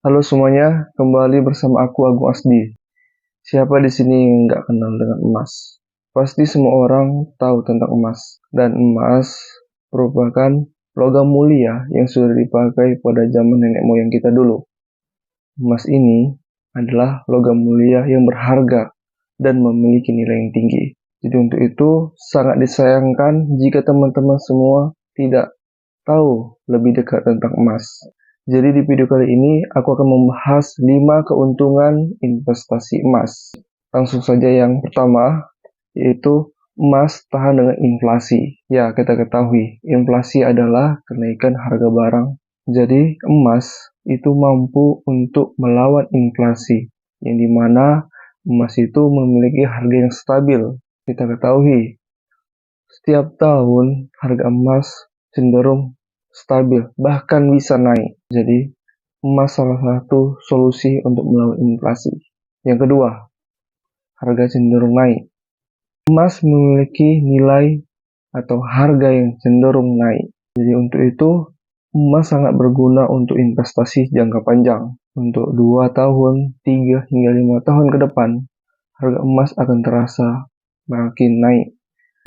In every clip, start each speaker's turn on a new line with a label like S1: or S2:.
S1: Halo semuanya, kembali bersama aku Agung Asdi. Siapa di sini yang nggak kenal dengan emas? Pasti semua orang tahu tentang emas. Dan emas merupakan logam mulia yang sudah dipakai pada zaman nenek moyang kita dulu. Emas ini adalah logam mulia yang berharga dan memiliki nilai yang tinggi. Jadi untuk itu sangat disayangkan jika teman-teman semua tidak tahu lebih dekat tentang emas. Jadi di video kali ini aku akan membahas 5 keuntungan investasi emas. Langsung saja yang pertama, yaitu emas tahan dengan inflasi. Ya, kita ketahui, inflasi adalah kenaikan harga barang. Jadi emas itu mampu untuk melawan inflasi, yang dimana emas itu memiliki harga yang stabil. Kita ketahui, setiap tahun harga emas cenderung stabil, bahkan bisa naik. Jadi, emas salah satu solusi untuk melawan inflasi. Yang kedua, harga cenderung naik. Emas memiliki nilai atau harga yang cenderung naik. Jadi untuk itu, emas sangat berguna untuk investasi jangka panjang. Untuk 2 tahun, 3 hingga 5 tahun ke depan, harga emas akan terasa makin naik.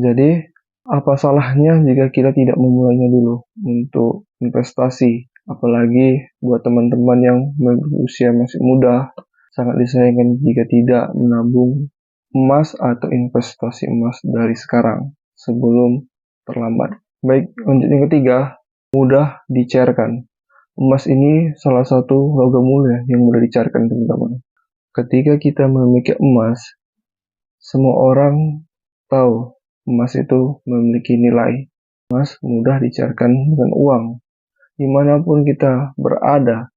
S1: Jadi, apa salahnya jika kita tidak memulainya dulu untuk investasi? Apalagi buat teman-teman yang berusia masih muda, sangat disayangkan jika tidak menabung emas atau investasi emas dari sekarang sebelum terlambat. Baik, lanjut yang ketiga, mudah dicairkan. Emas ini salah satu logam mulia yang mudah dicairkan, teman-teman. Ketika kita memiliki emas, semua orang tahu emas itu memiliki nilai. Emas mudah dicairkan dengan uang. Dimanapun kita berada,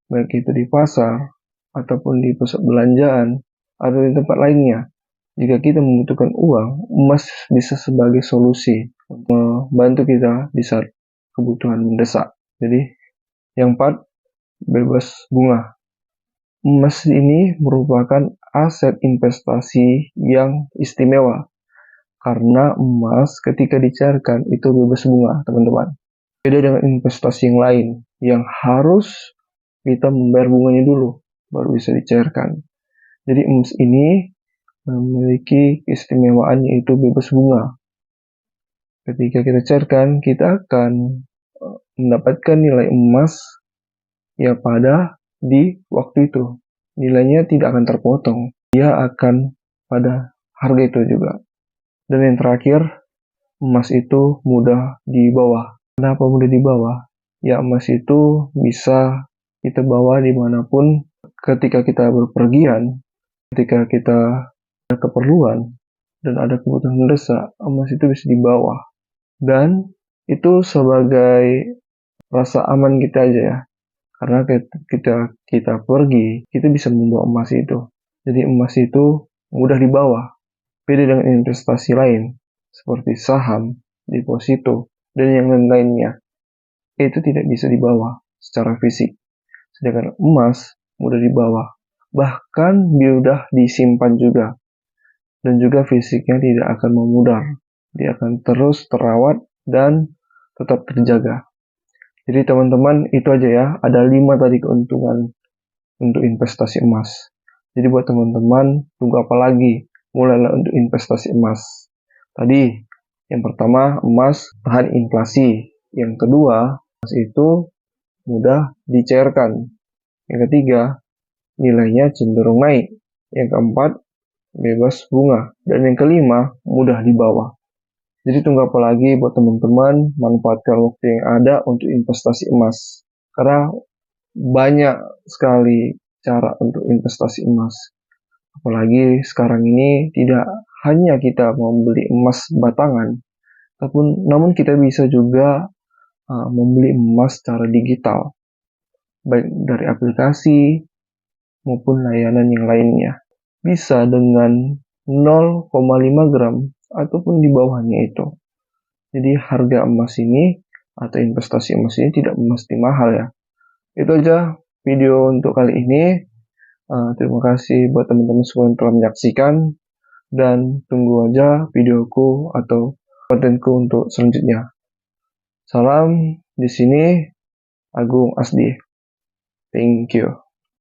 S1: baik itu di pasar, ataupun di pusat belanjaan, atau di tempat lainnya. Jika kita membutuhkan uang, emas bisa sebagai solusi untuk membantu kita di saat kebutuhan mendesak. Jadi, yang keempat, bebas bunga. Emas ini merupakan aset investasi yang istimewa. Karena emas ketika dicairkan itu bebas bunga, teman-teman. Beda dengan investasi yang lain yang harus kita membayar bunganya dulu baru bisa dicairkan. Jadi emas ini memiliki keistimewaan yaitu bebas bunga. Ketika kita cairkan, kita akan mendapatkan nilai emas yang pada di waktu itu. Nilainya tidak akan terpotong. Dia akan pada harga itu juga. Dan yang terakhir, emas itu mudah dibawa. Kenapa mudah dibawa? Ya, emas itu bisa kita bawa dimanapun ketika kita berpergian, ketika kita ada keperluan, dan ada kebutuhan mendesak, emas itu bisa dibawa. Dan itu sebagai rasa aman kita aja ya. Karena kita pergi, kita bisa membawa emas itu. Jadi emas itu mudah dibawa. Beda dengan investasi lain, seperti saham, deposito, dan yang lain-lainnya. Itu tidak bisa dibawa secara fisik. Sedangkan emas mudah dibawa. Bahkan mudah disimpan juga. Dan juga fisiknya tidak akan memudar. Dia akan terus terawat dan tetap terjaga. Jadi teman-teman, itu aja ya. Ada 5 tadi keuntungan untuk investasi emas. Jadi buat teman-teman, tunggu apa lagi? Mulailah untuk investasi emas. Tadi, yang pertama, emas tahan inflasi. Yang kedua, emas itu mudah dicairkan. Yang ketiga, nilainya cenderung naik. Yang keempat, bebas bunga. Dan yang kelima, mudah dibawa. Jadi tunggu apa lagi buat teman-teman, manfaatkan waktu yang ada untuk investasi emas. Karena banyak sekali cara untuk investasi emas. Apalagi sekarang ini tidak hanya kita membeli emas batangan, namun kita bisa juga membeli emas secara digital, baik dari aplikasi maupun layanan yang lainnya. Bisa dengan 0,5 gram ataupun di bawahnya itu. Jadi harga emas ini atau investasi emas ini tidak mesti mahal ya. Itu aja video untuk kali ini. Terima kasih buat teman-teman semua yang telah menyaksikan, dan tunggu aja videoku atau kontenku untuk selanjutnya. Salam di sini, Agung Asdi. Thank you.